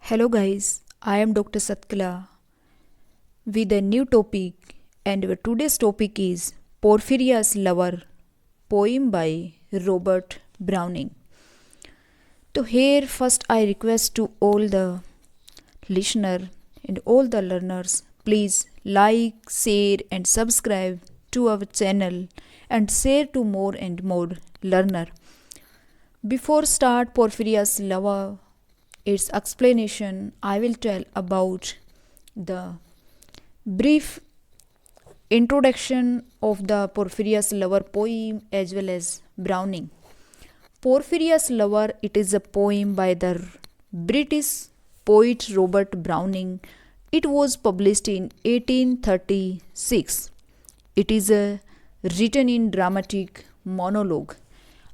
Hello guys, I am Dr. Satkala with a new topic, and our today's topic is Porphyria's Lover, poem by Robert Browning. So here first I request to all the listener and all the learners, please like, share and subscribe to our channel and share to more and more learner. Before start Porphyria's Lover, its explanation, I will tell about the brief introduction of the Porphyria's Lover poem as well as Browning. Porphyria's Lover, it is a poem by the British poet Robert Browning. It was published in 1836. It is written in dramatic monologue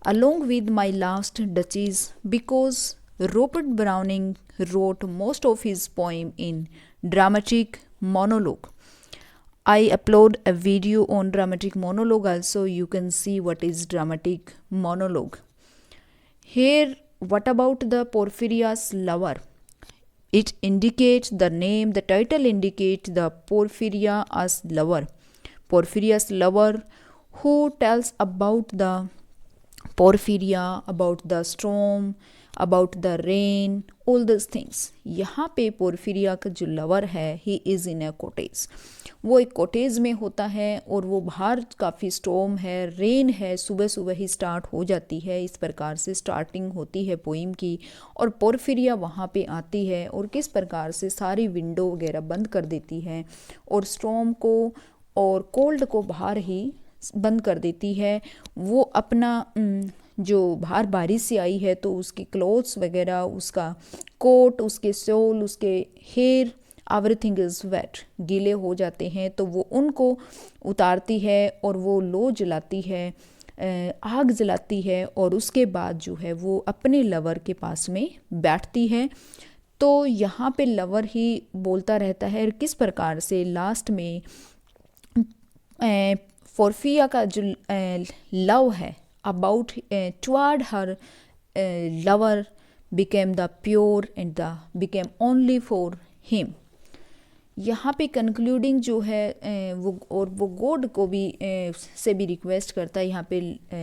along with My Last Duchess, because Robert Browning wrote most of his poem in dramatic monologue. I upload a video on dramatic monologue also. You can see what is dramatic monologue. Here, what about the Porphyria's Lover? It indicates the name, the title indicates the Porphyria as lover. Porphyria's lover, who tells about the Porphyria, about the storm, about the rain, all those things. यहाँ पे पोरफिरिया का जो lover है, he is in a cottage. वो एक cottage में होता है और वो बाहर काफ़ी स्टॉर्म है, रेन है, सुबह सुबह ही स्टार्ट हो जाती है. इस प्रकार से स्टार्टिंग होती है पोइम की. और पोरफिरिया वहाँ पे आती है और किस प्रकार से सारी विंडो वगैरह बंद कर देती है और स्टॉर्म को और कोल्ड को बाहर ही बंद कर देती है. वो अपना जो बाहर बारिश से आई है तो उसके क्लोथ्स वगैरह, उसका कोट, उसके शॉल, उसके हेयर, एवरीथिंग इज़ वेट, गीले हो जाते हैं. तो वो उनको उतारती है और वो लो जलाती है, आग जलाती है और उसके बाद जो है वो अपने लवर के पास में बैठती है. तो यहाँ पे लवर ही बोलता रहता है किस प्रकार से लास्ट में पोरफिरिया का जो लव है about toward her lover became the pure and the became only for him. यहाँ पे कंक्लूडिंग जो है वो और वो गॉड को भी से भी रिक्वेस्ट करता है. यहाँ पे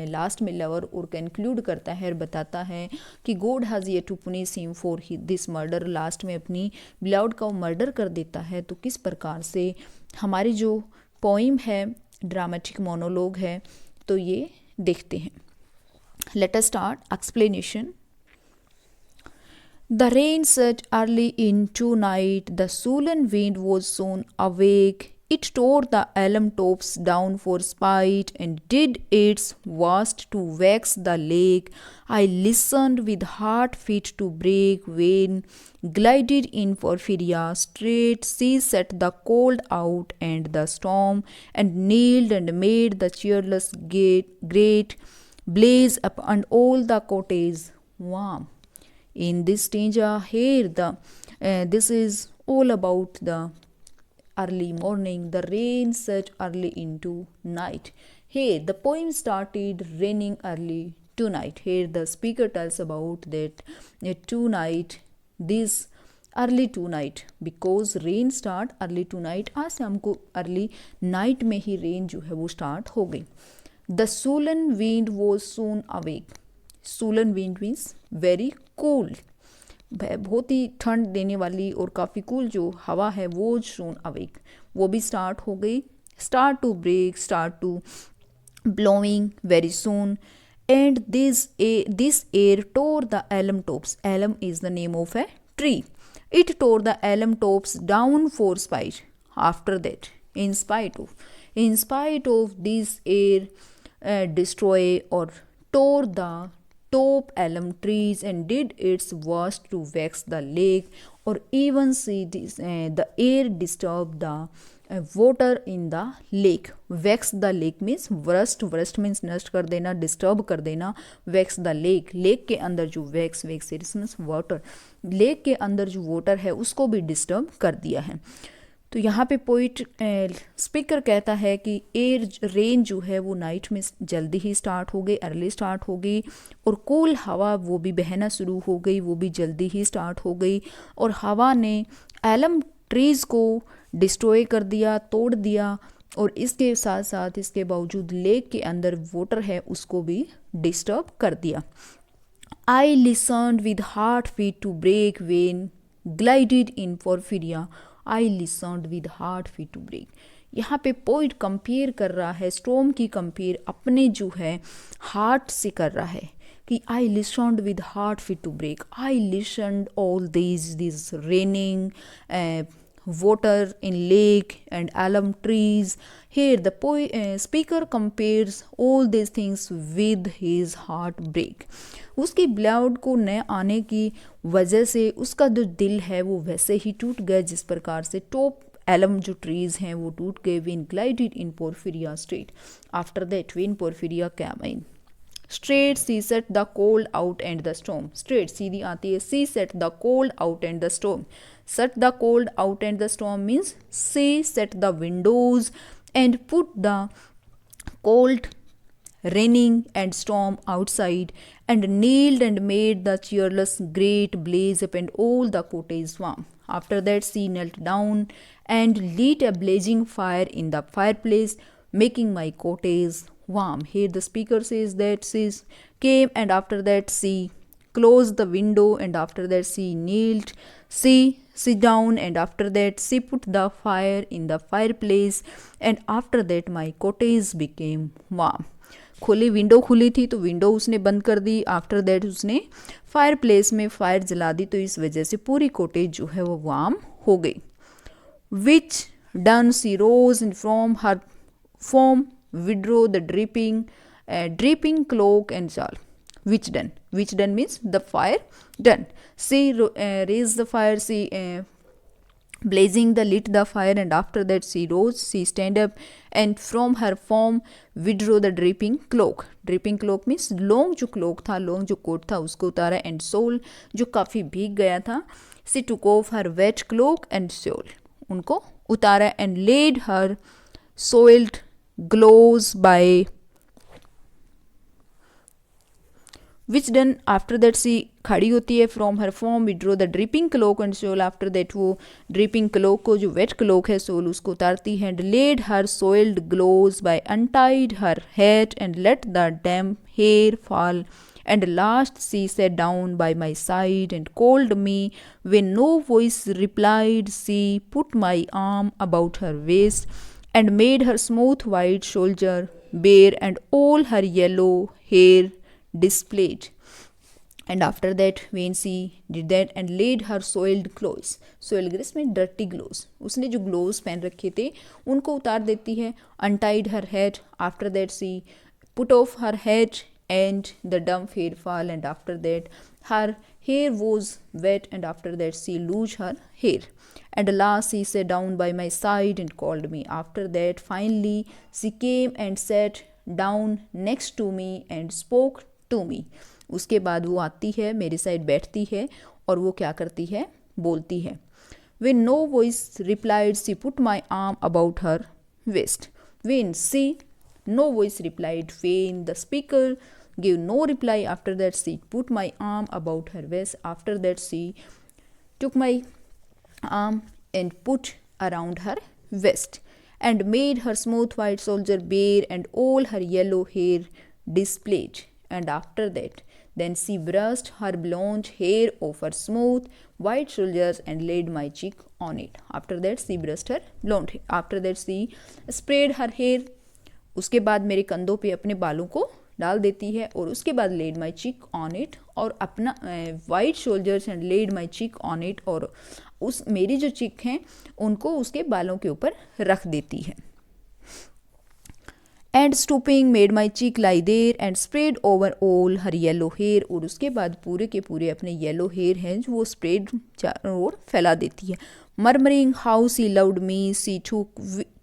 लास्ट में लवर और कंक्लूड करता है और बताता है कि गॉड हैज़ ये to punish him for this murder. Last में अपनी बिलाउड का मर्डर कर देता है. तो किस प्रकार से हमारी जो पोइम है ड्रामेटिक मोनोलॉग है, तो ये देखते हैं. Let us start explanation. The rain set early into night. The sullen wind was soon awake. It tore the elm tops down for spite and did its worst to vex the lake. I listened with heart fit to break when glided in Porphyria straight. She set the cold out and the storm, and kneeled and made the cheerless grate blaze up and all the cottage warm. In this danger here this is all about the early morning. The rain set early into night. Here the poem started raining early tonight. Here the speaker tells about that tonight, this early tonight, because rain start early tonight. आज से हमको early night में ही rain जो है वो start हो गई. The sullen wind was soon awake. Sullen wind means very cool, बहुत ही ठंड देने वाली और काफ़ी कूल जो हवा है वो सून अवेक, वो भी स्टार्ट हो गई. Start to break, start to blowing very soon. And this air tore the elm tops. Elm is the name of a tree. It tore the elm tops down for spite. After that, in spite of this air destroy or tore the top elm trees and did its worst to vex the lake, or even see this, the air disturbed the water in the lake. Vex the lake means worst means नष्ट कर देना, disturb कर देना. vex the lake, lake के अंदर जो vex means water, lake के अंदर जो वाटर है उसको भी डिस्टर्ब कर दिया है. तो यहाँ पे पोइट स्पीकर कहता है कि एयर रेन जो है वो नाइट में जल्दी ही स्टार्ट हो गई, अर्ली स्टार्ट हो गई, और कूल हवा वो भी बहना शुरू हो गई, वो भी जल्दी ही स्टार्ट हो गई, और हवा ने एलम ट्रीज़ को डिस्ट्रॉय कर दिया, तोड़ दिया, और इसके साथ साथ इसके बावजूद लेक के अंदर वाटर है उसको भी डिस्टर्ब कर दिया. I listened with heartbeat to break when glided in Porphyria. I listened with heartbeat to break. यहाँ पे पोइट कंपेयर कर रहा है, स्टॉर्म की कंपेयर अपने जो है हार्ट से कर रहा है कि I listened with heartbeat to break. I listened all these raining, water in lake and alum trees. Here the speaker compares all these things with his heartbreak. उसकी ब्लड को न आने की वजह से उसका जो दिल है वो वैसे ही टूट गया जिस प्रकार से टॉप एलम जो ट्रीज हैं वो टूट गए. when glided in Porphyria state. After that when Porphyria came in straight she set the cold out and the storm. straight सीधी आती है, she set the cold out and the storm. set the cold out and the storm means she set the windows and put the cold, raining and storm outside, and nailed and made the cheerless great blaze up and all the cottage warm. After that she knelt down and lit a blazing fire in the fireplace, making my cottage warm. Here the speaker says that she came and after that she closed the window and after that she knelt, she sit down and after that she put the fire in the fireplace and after that my cottage became warm. खुली window खुली थी तो window उसने बंद कर दी, after that उसने fire place में fire जला दी, तो इस वजह से पूरी कॉटेज जो है वो वार्म हो गई. Which done she rose and from her form withdrew the dripping cloak and shawl. which done means the fire done. She raised the fire, she blazing the lit the fire and after that she rose, she stand up and from her form withdrew the dripping cloak. dripping cloak means long जो cloak था, long जो coat था उसको उतारा, and soul जो काफ़ी भीग गया था, she took off her wet cloak and shawl, उनको उतारा, and laid her soiled clothes by which done. after that she खड़ी होती है, from her form withdraw the dripping cloak and shawl. after that वो dripping cloak को जो wet cloak है soul उसको उतारती है, and laid her soiled clothes by untied her hat and let the damp hair fall, and last she sat down by my side and called me. when no voice replied she put my arm about her waist and made her smooth white shoulder bare and all her yellow hair displayed. and after that when she did that and laid her soiled clothes, soiled clothes में dirty clothes, उसने जो gloves पहन रखे थे उनको उतार देती है, untied her head, after that she put off her head and the damp hair fall, and after that her hair was wet and after that she loosed her hair, and last she sat down by my side and called me. after that finally she came and sat down next to me and spoke to me. उसके बाद वो आती है, मेरे side बैठती है और वो क्या करती है, बोलती है. when no voice replied she put my arm about her waist. when she no voice replied, when the speaker gave no reply, after that she put my arm about her waist, after that she took my arm and put around her waist and made her smooth white shoulder bare and all her yellow hair displayed, and after that then she brushed her blonde hair off her smooth white shoulders and laid my cheek on it. after that she brushed her blonde hair, after that she sprayed her hair, उसके बाद मेरे कंधों पे अपने बालों को डाल देती है और उसके बाद लेड माई चिक ऑन इट और अपना वाइट शोल्डर्स एंड लेड माई चिक ऑन इट, और उस मेरी जो चिक हैं उनको उसके बालों के ऊपर रख देती है. And stooping made my cheek lie there and spread over all her yellow hair, और उसके बाद पूरे के पूरे अपने येलो हेयर हैं जो वो स्प्रेड चारों ओर फैला देती है. Murmuring how she loved me, she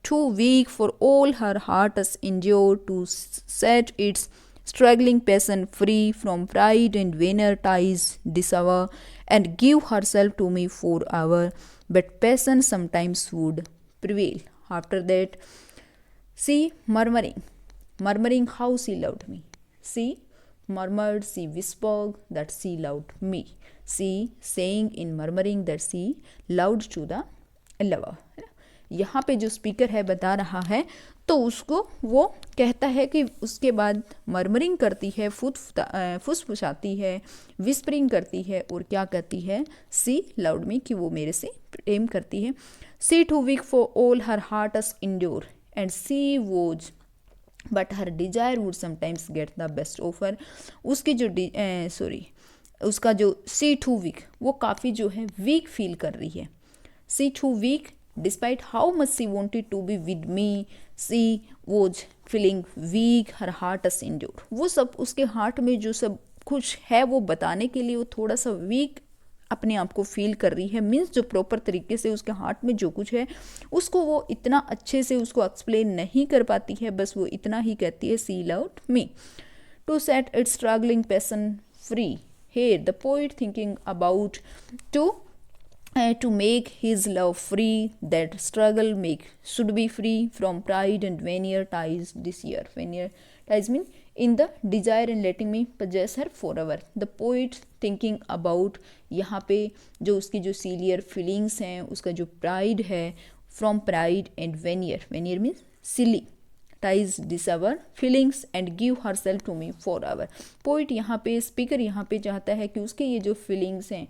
too weak for all her heart has endured to set its struggling passion free from pride and vainer ties disavow and give herself to me forever. But passion sometimes would prevail. After that, she murmuring how she loved me. She murmured, she whispered that she loved me. She saying in murmuring that she loved to the lover. यहाँ पे जो speaker है बता रहा है, तो उसको वो कहता है कि उसके बाद मर्मरिंग करती है, फुसफुसाती है, विस्परिंग करती है और क्या कहती है, सी लाउड मी, कि वो मेरे से प्रेम करती है. She too weak for all her heart's endure and she was but her desire would sometimes get the best of her. उसकी जो उसका जो सी टू वीक, वो काफ़ी जो है वीक फील कर रही है. She too weak despite how much she wanted to be with me, she was feeling weak, her heart was injured. वो सब उसके हार्ट में जो सब कुछ है वो बताने के लिए वो थोड़ा सा वीक अपने आप को फील कर रही है. मीन्स जो प्रॉपर तरीके से उसके हार्ट में जो कुछ है उसको वो इतना अच्छे से उसको एक्सप्लेन नहीं कर पाती है. बस वो इतना ही कहती है, she loved me to set its struggling passion free. Here the poet thinking about to make his love free, that struggle should be free from pride and veneer ties this year. Veneer ties mean in the desire and letting me possess her forever. The poet thinking about, यहाँ पे जो उसकी जो सिलियर feelings हैं, उसका जो pride है, from pride and veneer means silly ties discover feelings and give herself to me forever. Poet यहाँ पे, स्पीकर यहाँ पे चाहता है कि उसके ये जो फीलिंग्स हैं,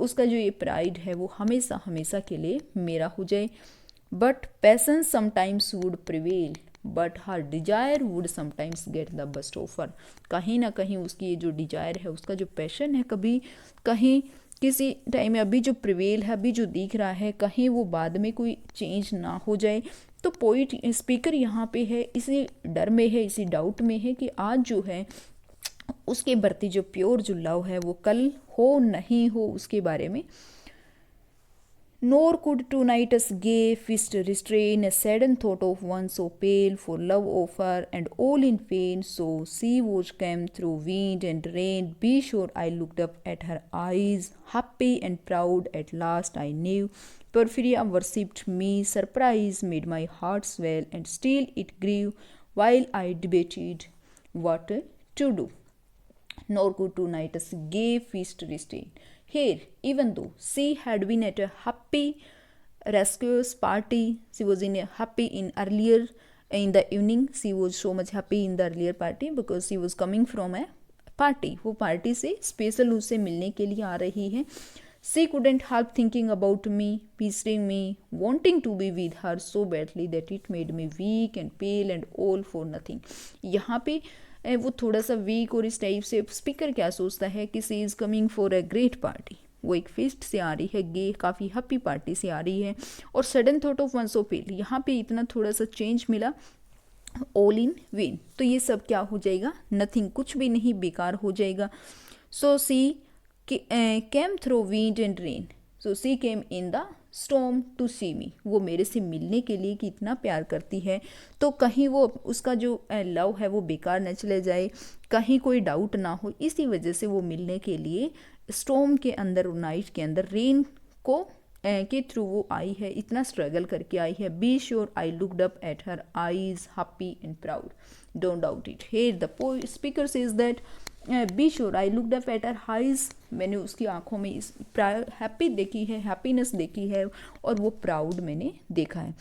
उसका जो ये प्राइड है वो हमेशा हमेशा के लिए मेरा हो जाए. But passion sometimes would prevail but her desire would sometimes get the best offer. कहीं ना कहीं उसकी ये जो डिजायर है, उसका जो पैशन है, कभी कहीं किसी टाइम में अभी जो प्रिवेल है, अभी जो दिख रहा है, कहीं वो बाद में कोई चेंज ना हो जाए. तो पोइट स्पीकर यहाँ पे है, इसी डर में है, इसी डाउट में है कि आज जो है उसके बढ़ती जो प्योर जो लव है वो कल हो नहीं हो उसके बारे में. Nor could tonight us gay fist restrain a sudden thought of one so pale for love offer and all in vain. So sea watch came through wind and rain. Be sure I looked up at her eyes, happy and proud. At last I knew Porphyria worshipped me. Surprise made my heart swell, and still it grew while I debated what to do. Nor could tonight us gay feast restrain. Here, even though she had been at a happy rescuers party, she was in a happy in the evening. She was so much happy in the earlier party because she was coming from a party. वो party से special उससे मिलने के लिए आ रही है. She couldn't help thinking about me, pestering me, wanting to be with her so badly that it made me weak and pale and all for nothing. यहाँ पे वो थोड़ा सा वीक और इस टाइप से स्पीकर क्या सोचता है कि she is coming for a great party. वो एक फेस्ट से आ रही है, गे काफ़ी हैप्पी पार्टी से आ रही है, और sudden thought of one so pale, यहाँ पे इतना थोड़ा सा चेंज मिला, ऑल इन वेन. तो ये सब क्या हो जाएगा, नथिंग, कुछ भी नहीं, बेकार हो जाएगा. So she came through wind and rain. So she came in the storm to see me. वो मेरे से मिलने के लिए कि इतना प्यार करती है, तो कहीं वो उसका जो लव है वो बेकार न चले जाए, कहीं कोई डाउट ना हो, इसी वजह से वो मिलने के लिए स्टॉर्म के अंदर, नाइट के अंदर, रेन को के थ्रू वो आई है, इतना स्ट्रगल करके आई है. Be sure I looked up at her eyes happy and proud, don't doubt it. Here the speaker says that be sure I looked up at her eyes. मैंने उसकी आंखों में इस हैप्पी देखी है, हैप्पीनेस देखी है, और वो प्राउड मैंने देखा है.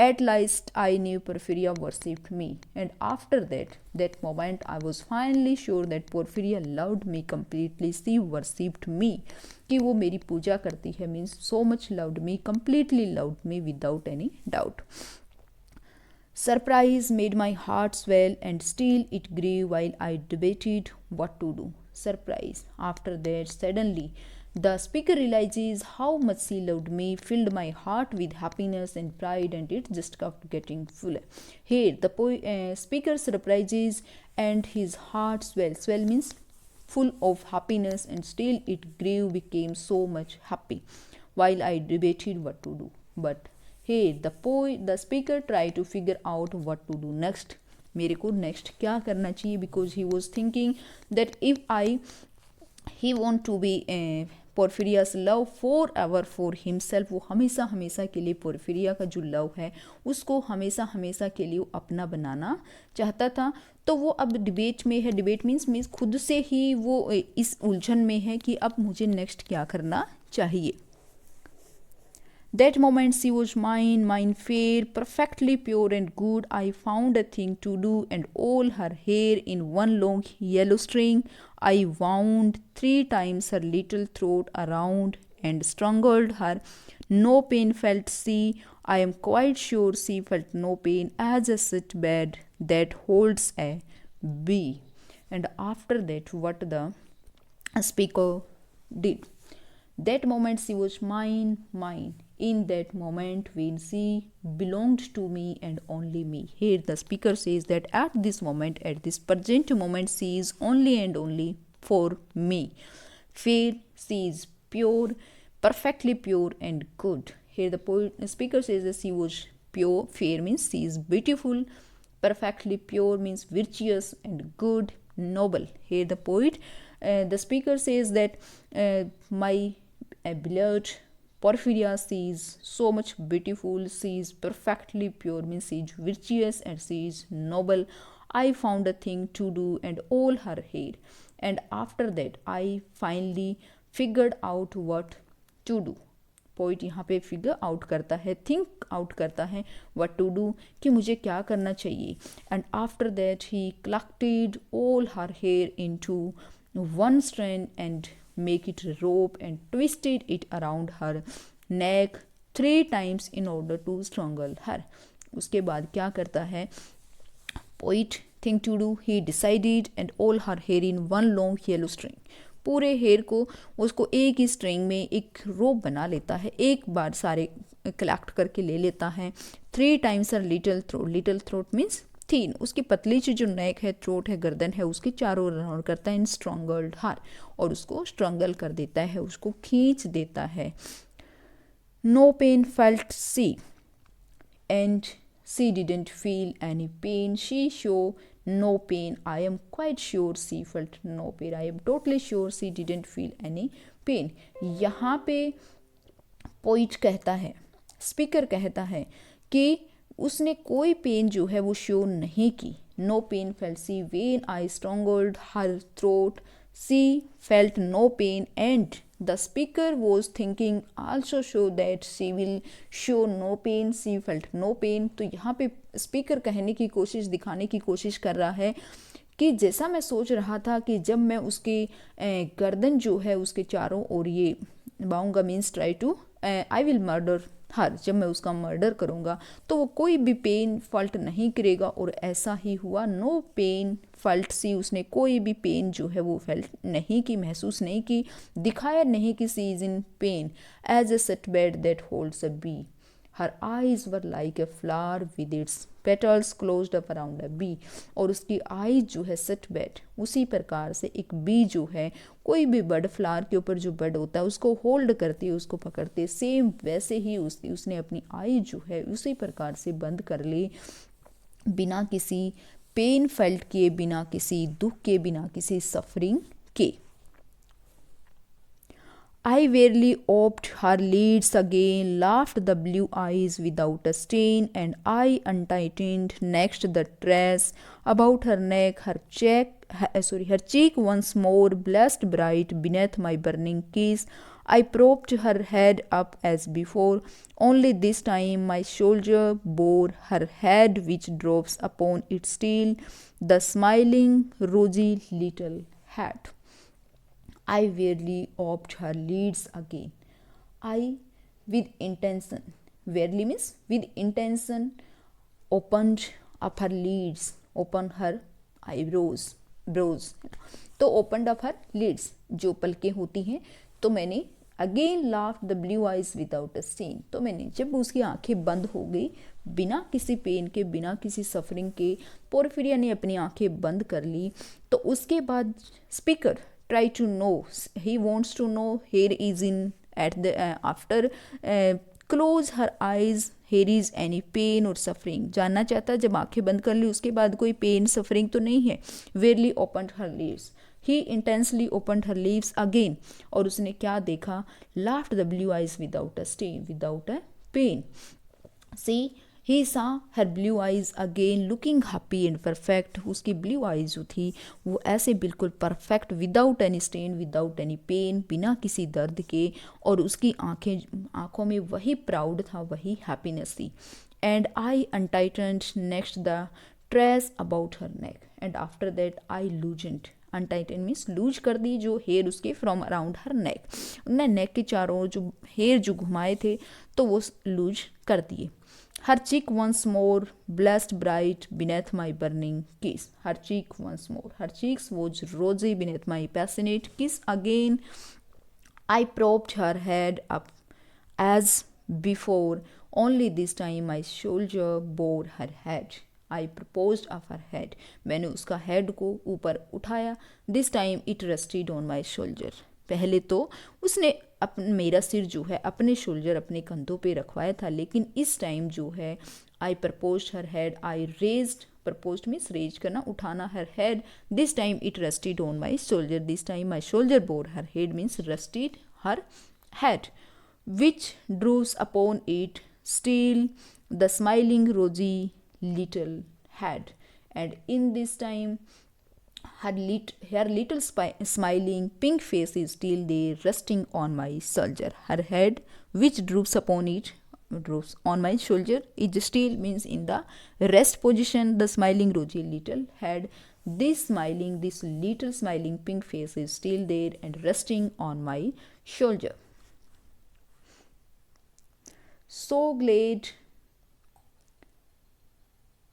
At last I knew Porphyria worshipped me, and after that moment I was finally sure that Porphyria loved me completely. She worshipped me, कि वो मेरी पूजा करती है, means so much loved me, completely loved me without any doubt. Surprise made my heart swell, and still it grew while I debated what to do. Surprise. After that, suddenly, the speaker realizes how much she loved me, filled my heart with happiness and pride, and it just kept getting fuller. Here, the speaker surprises, and his heart swell. Swell means full of happiness, and still it grew, became so much happy, while I debated what to do. But hey, the speaker tried to figure out what to do next. मेरे को next क्या करना चाहिए, because he was thinking that if he want to be Porphyria's love for ever for himself, वो हमेशा हमेशा के लिए पोर्फिरिया का जो लव है उसको हमेशा हमेशा के लिए अपना बनाना चाहता था। तो वो अब डिबेट में है, डिबेट मीन्स खुद से ही वो इस उलझन में है कि अब मुझे नेक्स्ट क्या करना चाहिए। That moment she was mine fair, perfectly pure and good. I found a thing to do, and all her hair in one long yellow string. I wound 3 times her little throat around and strangled her. No pain felt she. I am quite sure she felt no pain as a sick bed that holds a bee. And after that, what the speaker did. That moment she was mine. In that moment when she belonged to me and only me. Here the speaker says that at this moment, at this present moment, she is only and only for me. Fair, she is pure, perfectly pure and good. Here the speaker says that she was pure. Fair means she is beautiful. Perfectly pure means virtuous and good, noble. Here the speaker says that my beloved Porphyria, she is so much beautiful, she is perfectly pure means she is virtuous and she is noble. I found a thing to do and all her hair, and after that I finally figured out what to do. Poet यहाँ पे figure out करता है, think out करता है what to do, कि मुझे क्या करना चाहिए। And after that he collected all her hair into one strand and make it rope and twisted it around her neck 3 times in order to strangle her. उसके बाद क्या करता है poet thing to do, he decided and all her hair in one long yellow string. पूरे hair को उसको एक ही string में एक रोप बना लेता है, एक बार सारे कलेक्ट करके ले लेता है। 3 times her little throat means 3, उसकी पतली सी जो नेक है, थ्रोट है, गर्दन है, उसके चारों राउंड करता है इन स्ट्रॉन्गल्ड हार, और उसको स्ट्रंगल कर देता है, उसको खींच देता है। No pain felt she and she didn't feel any pain, she show no pain, I am quite sure she felt no pain, I am totally sure she didn't feel any pain. यहाँ पे poet कहता है, speaker कहता है कि उसने कोई pen जो है वो शो नहीं की। No pain felt she when I strangled her throat, she felt no pain and the speaker was thinking also show that she will show no pain, she felt no pain. तो यहाँ पे speaker कहने की कोशिश, दिखाने की कोशिश कर रहा है कि जैसा मैं सोच रहा था कि जब मैं उसके गर्दन जो है उसके चारों ओर ये बाऊंगा, means try to I will murder her, जब मैं उसका मर्डर करूँगा तो वो कोई भी पेन फल्ट नहीं करेगा, और ऐसा ही हुआ। नो पेन फल्ट सी, उसने कोई भी पेन जो है वो फेल्ट नहीं की, महसूस नहीं की, दिखाया नहीं कि she is in pain. As a shut bud that holds a bee, her eyes were like a flower with its petals closed up around a bee, और उसकी आईज जो है सेट बेड, उसी प्रकार से एक बी जो है कोई भी बर्ड, फ्लावर के ऊपर जो बर्ड होता है उसको होल्ड करती है, उसको पकड़ते है, सेम वैसे ही उसने अपनी आई जो है उसी प्रकार से बंद कर ली, बिना किसी पेन फेल्ट किए, बिना किसी दुख के, बिना किसी सफरिंग के। I wearily oped her lids again, laughed the blue eyes without a stain, and I untightened next the dress about her neck, her cheek once more blessed bright beneath my burning kiss. I propped her head up as before, only this time my shoulder bore her head, which drops upon it still the smiling, rosy little hat. I wearily oped her lids again. I, with intention, wearily means with intention, opened up her lids, opened her eyebrows, brows. तो opened up her lids, जो पलकें होती हैं, तो मैंने again laughed the blue eyes without a stain, तो मैंने जब उसकी आंखें बंद हो गई बिना किसी पेन के, बिना किसी सफरिंग के, पोर्फिरिया ने अपनी आंखें बंद कर ली। तो उसके बाद speaker try to know, he wants to know, here is in at the after close her eyes, here is any pain or suffering, जानना चाहता, जब आंखें बंद कर ली उसके बाद कोई पेन सफरिंग तो नहीं है। Wearily opened her lids, He intensely opened her lips again. और उसने क्या देखा? Laughed the blue eyes without a stain, without a pain. See, he saw her blue eyes again looking happy and perfect. उसकी blue eyes जो थी वो ऐसे बिल्कुल perfect, without any stain, without any pain, बिना किसी दर्द के, और उसकी आंखों में वही proud था, वही happiness थी. And I untightened next the dress about her neck, and after that I loosened. Untighten means loose कर दी जो हेयर उसके फ्रॉम अराउंड हर नेक. उन्होंने नेक के चारों जो हेयर जो घुमाए थे तो वो लूज कर दिए. Her cheek once more blushed bright beneath my burning kiss. Her cheek once more, her cheeks was rosy beneath my passionate kiss again. I propped her head up as before, only this time my soldier bore her head. I proposed of her head. मैंने उसका head को ऊपर उठाया. This time it rested on my shoulder. पहले तो उसने मेरा सिर जो है अपने शोल्जर, अपने कंधों पे रखवाया था, लेकिन इस टाइम जो है I proposed her head. I raised, proposed means raise करना, उठाना, her head. This time it rested on my shoulder. This time my shoulder bore her head means rested her head, which drops upon it still the smiling rosy little head. And in this time her little smiling pink face is still there resting on my shoulder. Her head which droops upon it, droops on my shoulder, it still means in the rest position. The smiling rosy little head, this little smiling pink face is still there and resting on my shoulder. So glad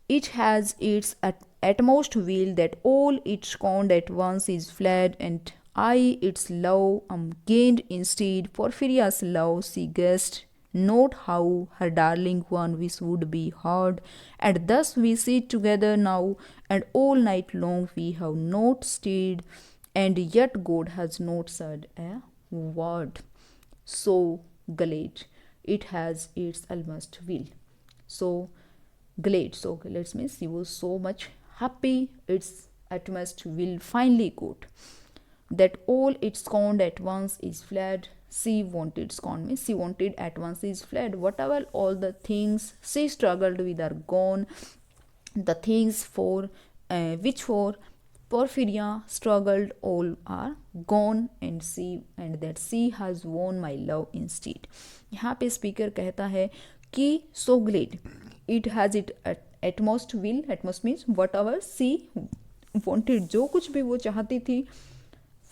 it has its utmost will that all its scorned at once is fled, and I its love am gained instead. Porphyria's love she guessed not how her darling one wish would be heard, and thus we sit together now, and all night long we have not stirred, and yet God has not said a word. So glad it has its utmost will. So glad means he was so much happy, its utmost will finally got, that all its scorned at once is fled. She wanted, scorn means she wanted, at once is fled. Whatever all the things she struggled with are gone. The things for which for Porphyria struggled all are gone, and that she has won my love instead. यहाँ पे speaker कहता है कि so glad it has it utmost will. Utmost means whatever she wanted, जो कुछ भी वो चाहती थी,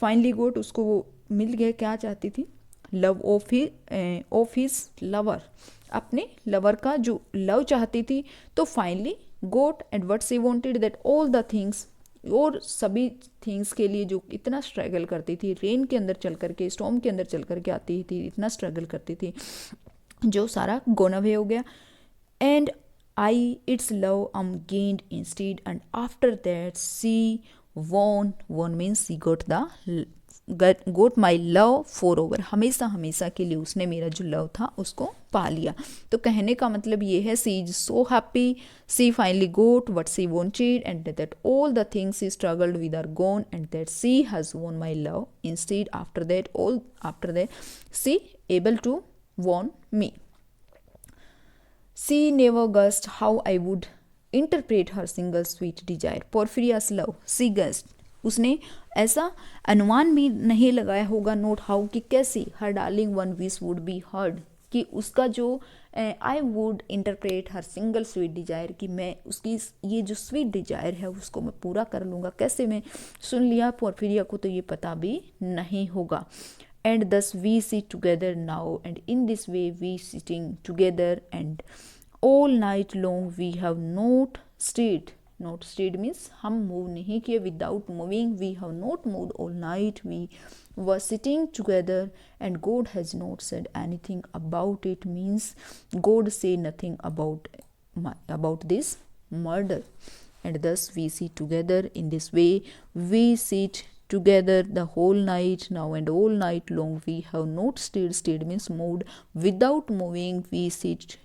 finally got, उसको वो मिल गया. क्या चाहती थी? लव ऑफ हिज लवर, अपने लवर का जो लव चाहती थी, तो finally got. And what she wanted that all the things, और सभी थिंग्स के लिए जो इतना स्ट्रगल करती थी, रेन के अंदर चल करके, स्टॉर्म के अंदर चल करके आती थी, इतना स्ट्रगल करती थी, जो सारा गॉन अवे हो गया. And I it's love am gained instead, and after that she won means she got my love forever. हमेशा हमेशा के लिए उसने मेरा जो लव था उसको पा लिया. तो कहने का मतलब ये है, she is so happy, she finally got what she wanted, and that all the things she struggled with are gone, and that she has won my love instead. After that she able to won me. She never guessed how I would interpret her single sweet desire. Porphyria's love, she guessed, उसने ऐसा अनुमान भी नहीं लगाया होगा, note how, कि कैसे her darling one wish would be heard, कि उसका जो I would interpret her single sweet desire, कि मैं उसकी ये जो स्वीट डिजायर है उसको मैं पूरा कर लूँगा. कैसे मैं सुन लिया, पोर्फिरिया को तो ये पता भी नहीं होगा. And thus we sit together now, and in this way we sitting together, and all night long we have not stirred. Not stirred means हम मूव नहीं किए. Without moving we have not moved all night. We were sitting together, and God has not said anything about it, means God say nothing about this murder. And thus we sit together. In this way we sit together the whole night now, and all night long we have not stirred. Stirred means moved. Without moving we sit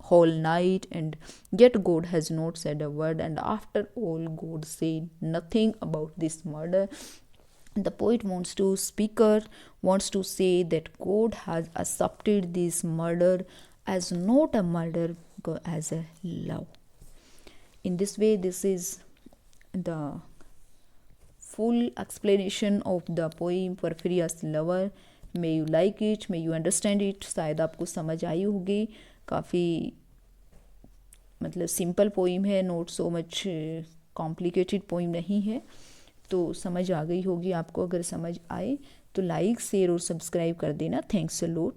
whole night, and yet God has not said a word. And after all, God said nothing about this murder. The poet speaker wants to say that God has accepted this murder as not a murder, but as a love. In this way, this is the full explanation of the poem Porphyria's Lover. May you like it, may you understand it. शायद आपको समझ आई होगी. काफ़ी मतलब simple poem है, not so much complicated poem नहीं है. तो समझ आ गई होगी आपको. अगर समझ आए तो लाइक शेयर और सब्सक्राइब कर देना. Thanks a lot.